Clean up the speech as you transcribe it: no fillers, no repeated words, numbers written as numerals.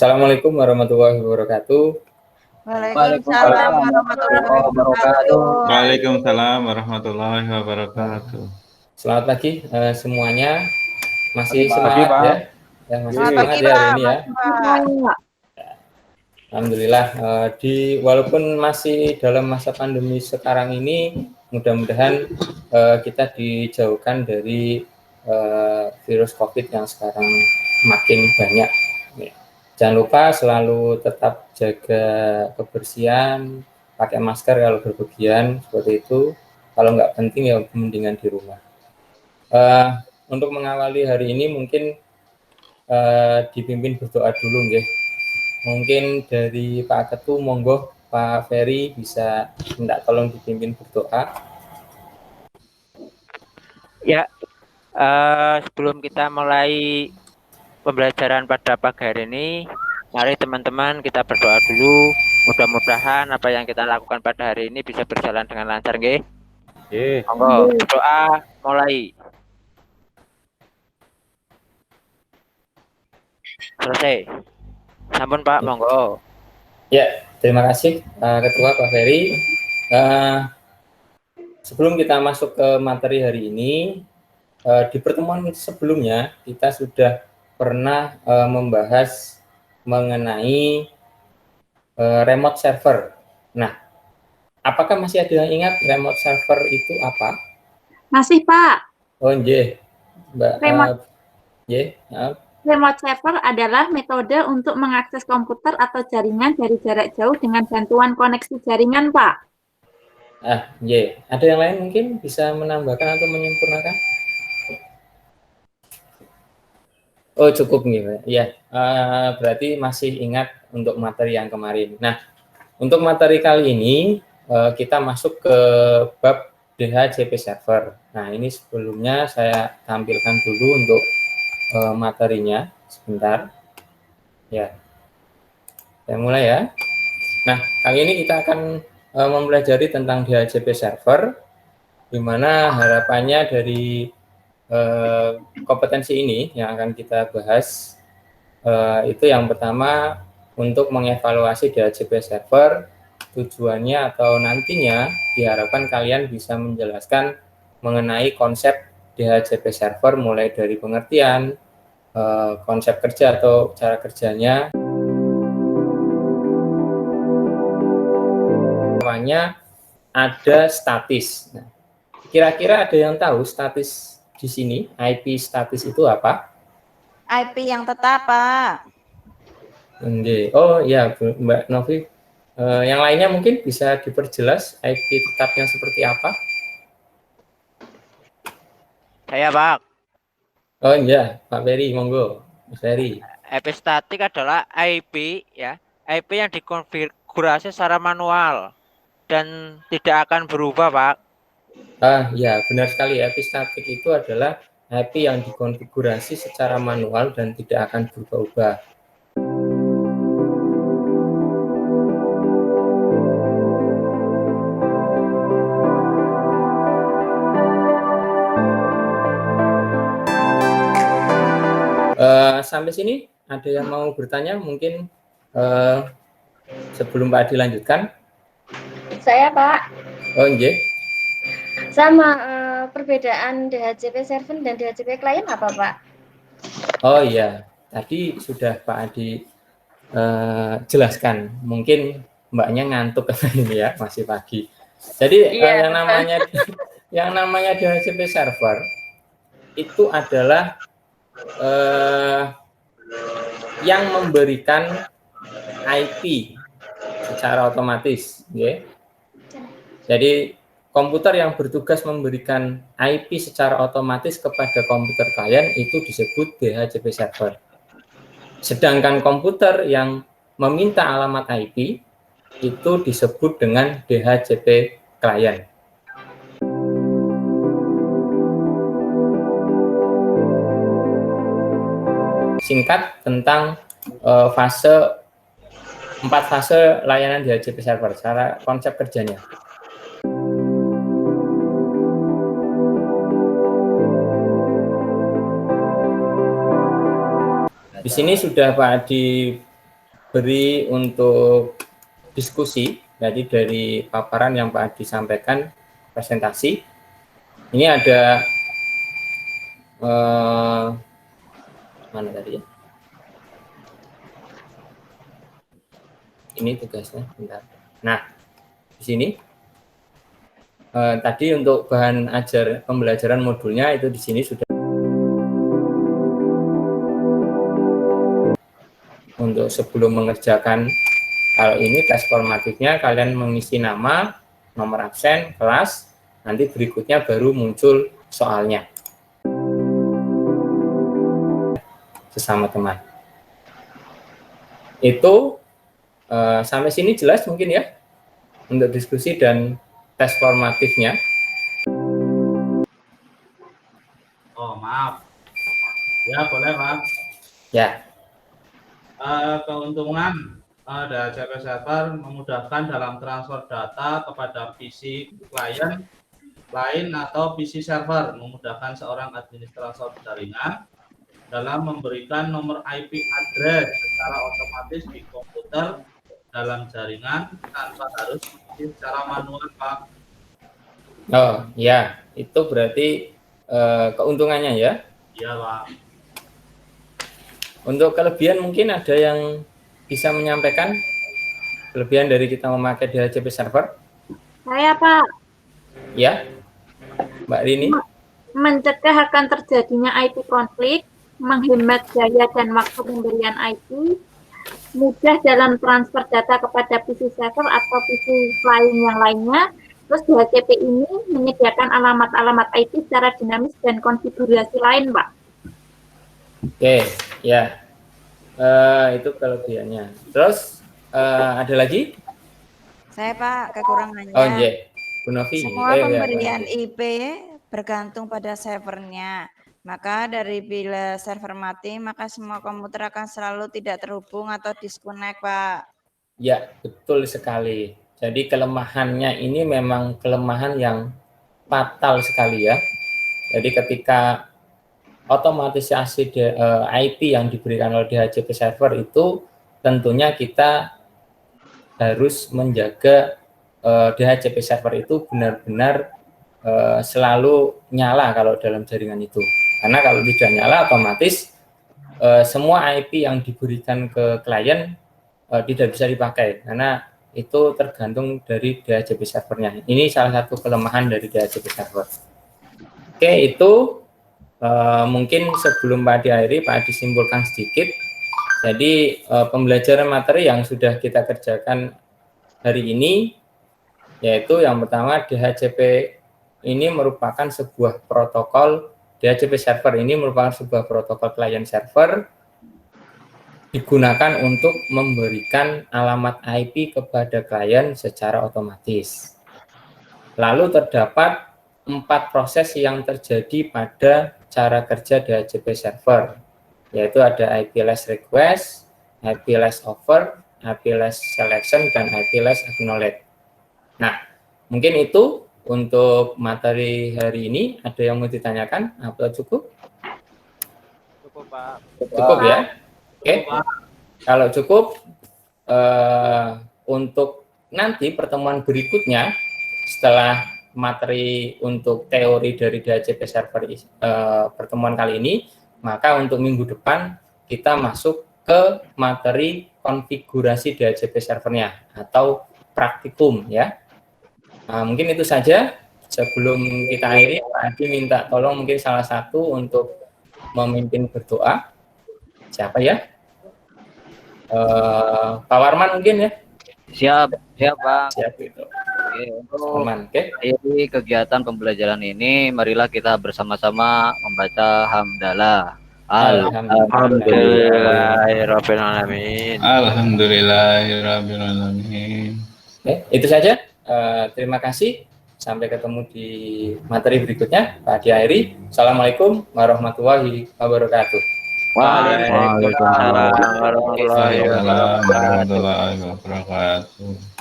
Assalamualaikum warahmatullahi wabarakatuh. Waalaikumsalam Waalaikumsalam warahmatullahi warahmatullahi wabarakatuh. wabarakatuh. Waalaikumsalam warahmatullahi wabarakatuh. Selamat pagi semuanya. Masih Pagi, Pak. semangat Pagi, Pak. ya? Ya masih Selamat semangat pagi ya hari Pak, ini ya. Pak. Alhamdulillah. Walaupun masih dalam masa pandemi sekarang ini, mudah-mudahan kita dijauhkan dari virus COVID yang sekarang makin banyak. Jangan lupa selalu tetap jaga kebersihan, pakai masker kalau berpergian seperti itu. Kalau nggak penting ya mendingan di rumah. Untuk mengawali hari ini mungkin dipimpin berdoa dulu nggih. Mungkin dari Pak Ketua, monggo Pak Ferry bisa minta tolong dipimpin berdoa. Ya, sebelum kita mulai pembelajaran pada pagi hari ini, mari teman-teman kita berdoa dulu. Mudah-mudahan apa yang kita lakukan pada hari ini bisa berjalan dengan lancar, nggih. Monggo, berdoa mulai. Selesai. Sampun Pak, monggo. Ya, terima kasih Ketua Pak Ferry. Sebelum kita masuk ke materi hari ini, di pertemuan sebelumnya kita sudah pernah membahas mengenai remote server. Nah, apakah masih ada yang ingat remote server itu apa? Masih, Pak. Oh, nggih. Mbak Remote server adalah metode untuk mengakses komputer atau jaringan dari jarak jauh dengan bantuan koneksi jaringan, Pak. Ada yang lain mungkin bisa menambahkan atau menyempurnakan? Oh, cukup nih, ya. Berarti masih ingat untuk materi yang kemarin. Nah, untuk materi kali ini kita masuk ke bab DHCP server. Nah, ini sebelumnya saya tampilkan dulu untuk materinya sebentar. Ya, saya mulai ya. Nah, kali ini kita akan mempelajari tentang DHCP server, di mana harapannya dari kompetensi ini yang akan kita bahas itu yang pertama untuk mengevaluasi DHCP server. Tujuannya atau nantinya diharapkan kalian bisa menjelaskan mengenai konsep DHCP server mulai dari pengertian, konsep kerja atau cara kerjanya. Namanya ada statis. Nah, kira-kira ada yang tahu statis di sini? IP statis itu apa? IP yang tetap, Pak. Oh ya, Mbak Novi. Yang lainnya mungkin bisa diperjelas IP tetapnya seperti apa? Saya Pak. Oh iya, Pak Ferry, monggo. Mas Ferry. IP statik adalah IP ya, IP yang dikonfigurasi secara manual dan tidak akan berubah, Pak. Ya, benar sekali. IP statik itu adalah IP yang dikonfigurasi secara manual dan tidak akan berubah-ubah. Sampai sini ada yang mau bertanya mungkin sebelum Pak Adi lanjutkan? Saya Pak. Oh iya. Sama perbedaan DHCP server dan DHCP client apa Pak? Oh iya, tadi sudah Pak Adi jelaskan. Mungkin Mbaknya ngantuk ini ya, masih pagi. Jadi yang namanya DHCP server itu adalah yang memberikan IP secara otomatis, ya. Jadi komputer yang bertugas memberikan IP secara otomatis kepada komputer klien itu disebut DHCP server. Sedangkan komputer yang meminta alamat IP itu disebut dengan DHCP klien. Singkat tentang 4 fase layanan DHCP server, cara konsep kerjanya. Di sini sudah Pak Adi beri untuk diskusi, jadi dari paparan yang Pak Adi sampaikan, presentasi. Ini ada mana tadi ya? Ini tugasnya, bentar. Nah, di sini tadi untuk bahan pembelajaran modulnya itu di sini sudah. Untuk sebelum mengerjakan kalau ini tes formatifnya, kalian mengisi nama, nomor absen, kelas, nanti berikutnya baru muncul soalnya sesama teman. Itu sampai sini jelas mungkin ya untuk diskusi dan tes formatifnya. Oh maaf, ya boleh Pak. Ya. Keuntungan DHCP server memudahkan dalam transfer data kepada PC klien lain atau PC server, memudahkan seorang administrator jaringan dalam memberikan nomor IP address secara otomatis di komputer dalam jaringan tanpa harus secara manual, Pak. Oh ya, itu berarti keuntungannya ya? Iya, Pak. Untuk kelebihan mungkin ada yang bisa menyampaikan kelebihan dari kita memakai DHCP server? Saya, Pak. Ya, Mbak Rini. Mencegah akan terjadinya IP konflik, menghemat biaya dan waktu pemberian IP, mudah dalam transfer data kepada PC server atau PC klien yang lainnya. Terus DHCP ini menyediakan alamat-alamat IP secara dinamis dan konfigurasi lain, Pak. Oke, ya. Itu kelebihannya. Terus ada lagi? Saya Pak, kekurangannya. Oh iya, Bu Novi. Semua pemberian IP bergantung pada servernya. Maka dari bila server mati, maka semua komputer akan selalu tidak terhubung atau disconnect, Pak. Ya, betul sekali. Jadi kelemahannya ini memang kelemahan yang fatal sekali ya. Jadi ketika otomatisasi IP yang diberikan oleh DHCP server itu tentunya kita harus menjaga DHCP server itu benar-benar selalu nyala kalau dalam jaringan itu. Karena kalau tidak nyala otomatis semua IP yang diberikan ke klien tidak bisa dipakai karena itu tergantung dari DHCP servernya. Ini salah satu kelemahan dari DHCP server. Oke, itu mungkin sebelum Pak diakhiri, Pak disimpulkan sedikit. Jadi pembelajaran materi yang sudah kita kerjakan hari ini, yaitu yang pertama DHCP ini merupakan sebuah protokol, DHCP server ini merupakan sebuah protokol client server digunakan untuk memberikan alamat IP kepada klien secara otomatis. Lalu terdapat 4 proses yang terjadi pada cara kerja DHCP server, yaitu ada IP last request, IP last offer, IP last selection, dan IP last acknowledge. Nah, mungkin itu untuk materi hari ini. Ada yang mau ditanyakan atau cukup? Cukup, Pak. Cukup ya? Oke. Kalau cukup, untuk nanti pertemuan berikutnya setelah materi untuk teori dari DHCP server pertemuan kali ini, maka untuk minggu depan kita masuk ke materi konfigurasi DHCP servernya atau praktikum ya. Nah, mungkin itu saja. Sebelum kita akhiri, Pak Adi minta tolong mungkin salah satu untuk memimpin berdoa. Siapa ya? Pak Warman mungkin ya? Siap, Pak. Siap itu. Oke, untuk mengakhiri kegiatan pembelajaran ini, marilah kita bersama-sama membaca hamdalah. Alhamdulillahirabbil alamin. Alhamdulillahirabbil alamin. Oke, itu saja. Terima kasih. Sampai ketemu di materi berikutnya. Pak diakhiri. Assalamualaikum warahmatullahi wabarakatuh. Waalaikumsalam warahmatullahi wabarakatuh. Warahmatullahi wabarakatuh.